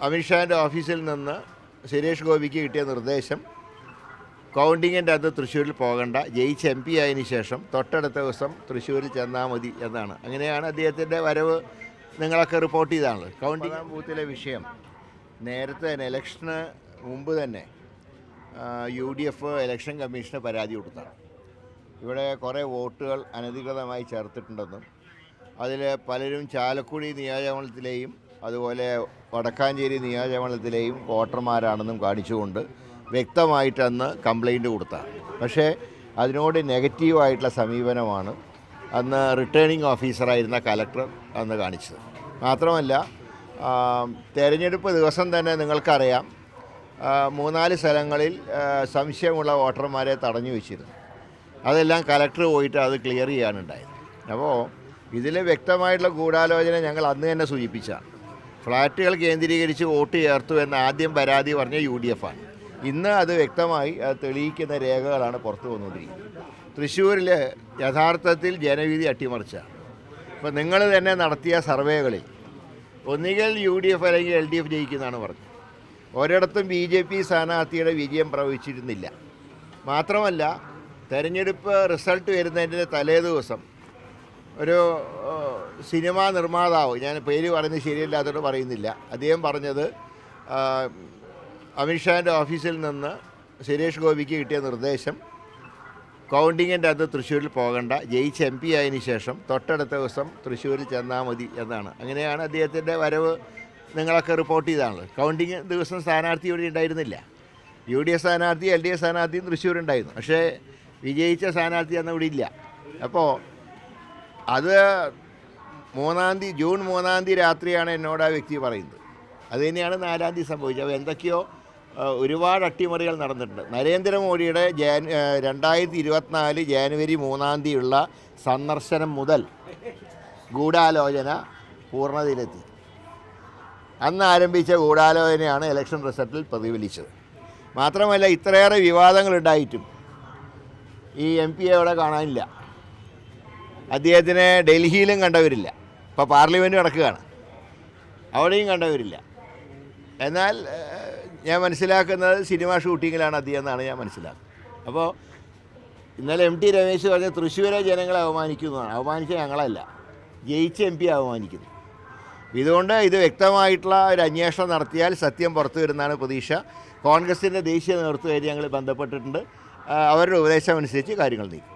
അമിത്ഷാൻ്റെ ഓഫീസിൽ നിന്ന് സുരേഷ് ഗോപിക്ക് കിട്ടിയ നിർദ്ദേശം കൗണ്ടിങ്ങിൻ്റെ അത് തൃശ്ശൂരിൽ പോകണ്ട, ജയിച്ച് MP ആയതിനു ശേഷം തൊട്ടടുത്ത ദിവസം തൃശ്ശൂരിൽ ചെന്നാൽ മതി എന്നാണ്. അങ്ങനെയാണ് അദ്ദേഹത്തിൻ്റെ വരവ് നിങ്ങളൊക്കെ റിപ്പോർട്ട് ചെയ്താണല്ലോ. കൗണ്ടിങ് ബൂത്തിലെ വിഷയം നേരത്തെ തന്നെ ഇലക്ഷന് മുമ്പ് തന്നെ UDF ഇലക്ഷൻ കമ്മീഷന് പരാതി കൊടുത്താണ്. ഇവിടെ കുറേ വോട്ടുകൾ അനധികൃതമായി ചേർത്തിട്ടുണ്ടെന്നും അതിൽ പലരും ചാലക്കുടി നിയോജകമണ്ഡലത്തിലെയും അതുപോലെ വടക്കാഞ്ചേരി നിയോജകമണ്ഡലത്തിലെയും വോട്ടർമാരാണെന്നും കാണിച്ചുകൊണ്ട് വ്യക്തമായിട്ടന്ന് കംപ്ലൈൻറ്റ് കൊടുത്താണ്. പക്ഷേ അതിനോട് നെഗറ്റീവായിട്ടുള്ള സമീപനമാണ് അന്ന് റിട്ടേണിംഗ് ഓഫീസറായിരുന്ന കലക്ടർ അന്ന് കാണിച്ചത്. മാത്രമല്ല തെരഞ്ഞെടുപ്പ് ദിവസം തന്നെ നിങ്ങൾക്കറിയാം 3-4 സ്ഥലങ്ങളിൽ സംശയമുള്ള വോട്ടർമാരെ തടഞ്ഞു വെച്ചിരുന്നു. അതെല്ലാം കലക്ടർ പോയിട്ട് അത് ക്ലിയർ ചെയ്യാനുണ്ടായത്. അപ്പോൾ ഇതിൽ വ്യക്തമായിട്ടുള്ള ഗൂഢാലോചന ഞങ്ങൾ അന്ന് തന്നെ സൂചിപ്പിച്ചാണ്. ഫ്ലാറ്റുകൾ കേന്ദ്രീകരിച്ച് വോട്ട് ചേർത്തു എന്ന് ആദ്യം പരാതി പറഞ്ഞ UDF ആണ്. ഇന്ന് അത് വ്യക്തമായി അത് തെളിയിക്കുന്ന രേഖകളാണ് പുറത്തു വന്നുകൊണ്ടിരിക്കുന്നത്. തൃശ്ശൂരിൽ യഥാർത്ഥത്തിൽ ജനവിധി അട്ടിമറിച്ചാണ്. ഇപ്പോൾ നിങ്ങൾ തന്നെ നടത്തിയ സർവേകളിൽ ഒന്നുകിൽ UDF അല്ലെങ്കിൽ LDF ജയിക്കുന്നതാണ് പറഞ്ഞത്. ഒരിടത്തും BJP സ്ഥാനാർത്ഥിയുടെ വിജയം പ്രവചിച്ചിരുന്നില്ല. മാത്രമല്ല തെരഞ്ഞെടുപ്പ് റിസൾട്ട് വരുന്നതിൻ്റെ തലേ ദിവസം ഒരു സിനിമാ നിർമ്മാതാവ്, ഞാൻ പേര് പറയുന്നത് ശരിയല്ലാത്തതുകൊണ്ട് പറയുന്നില്ല, അദ്ദേഹം പറഞ്ഞത് അമിത്ഷാൻ്റെ ഓഫീസിൽ നിന്ന് സുരേഷ് ഗോപിക്ക് കിട്ടിയ നിർദ്ദേശം കൗണ്ടിങ്ങിൻ്റെ അത് തൃശ്ശൂരിൽ പോകണ്ട, ജയിച്ച് MP ആയതിനു ശേഷം തൊട്ടടുത്ത ദിവസം തൃശ്ശൂരിൽ ചെന്നാൽ മതി എന്നാണ്. അങ്ങനെയാണ് അദ്ദേഹത്തിൻ്റെ വരവ് നിങ്ങളൊക്കെ റിപ്പോർട്ട് ചെയ്താണല്ലോ. കൗണ്ടിങ് ദിവസം സ്ഥാനാർത്ഥി ഇവിടെ ഉണ്ടായിരുന്നില്ല. UDF സ്ഥാനാർത്ഥി LDF സ്ഥാനാർത്ഥിയും തൃശ്ശൂരുണ്ടായിരുന്നു. പക്ഷേ വിജയിച്ച സ്ഥാനാർത്ഥി അന്ന് ഇവിടെ ഇല്ല. അപ്പോൾ അത് ജൂൺ 3 രാത്രിയാണ് എന്നോട് ആ വ്യക്തി പറയുന്നത്. അത് തന്നെയാണ് 4 സംഭവിച്ചത്. അപ്പോൾ എന്തൊക്കെയോ ഒരുപാട് അട്ടിമറികൾ നടന്നിട്ടുണ്ട്. നരേന്ദ്രമോദിയുടെ 2024 ജനുവരി 3 ഉള്ള സന്ദർശനം മുതൽ ഗൂഢാലോചന പൂർണ്ണതയിലെത്തി. അന്ന് ആരംഭിച്ച ഗൂഢാലോചനയാണ് ഇലക്ഷൻ റിസൾട്ടിൽ പ്രതിഫലിച്ചത്. മാത്രമല്ല ഇത്രയേറെ വിവാദങ്ങളുണ്ടായിട്ടും ഈ MP അവിടെ കാണാനില്ല. അദ്ദേഹത്തിനെ ഡൽഹിയിലും കണ്ടവരില്ല. ഇപ്പോൾ പാർലമെൻറ്റ് നടക്കുകയാണ്, അവിടെയും കണ്ടവരില്ല. എന്നാൽ ഞാൻ മനസ്സിലാക്കുന്നത് സിനിമ ഷൂട്ടിങ്ങിലാണ് അദ്ദേഹം എന്നാണ് ഞാൻ മനസ്സിലാക്കുന്നത്. അപ്പോൾ ഇന്നലെ MT രമേശ് പറഞ്ഞ തൃശ്ശൂരെ ജനങ്ങളെ അവമാനിക്കുന്നതാണ്. അവമാനിച്ച ഞങ്ങളല്ല, ജയിച്ച MP അവമാനിക്കുന്നു. ഇതുകൊണ്ട് ഇത് വ്യക്തമായിട്ടുള്ള ഒരു അന്വേഷണം നടത്തിയാൽ സത്യം പുറത്തു വരുന്നതാണ് പ്രതീക്ഷ. കോൺഗ്രസിൻ്റെ ദേശീയ നേതൃത്വമായിട്ട് ഞങ്ങൾ ബന്ധപ്പെട്ടിട്ടുണ്ട്. അവരുടെ ഉപദേശമനുസരിച്ച് കാര്യങ്ങൾ നീക്കും.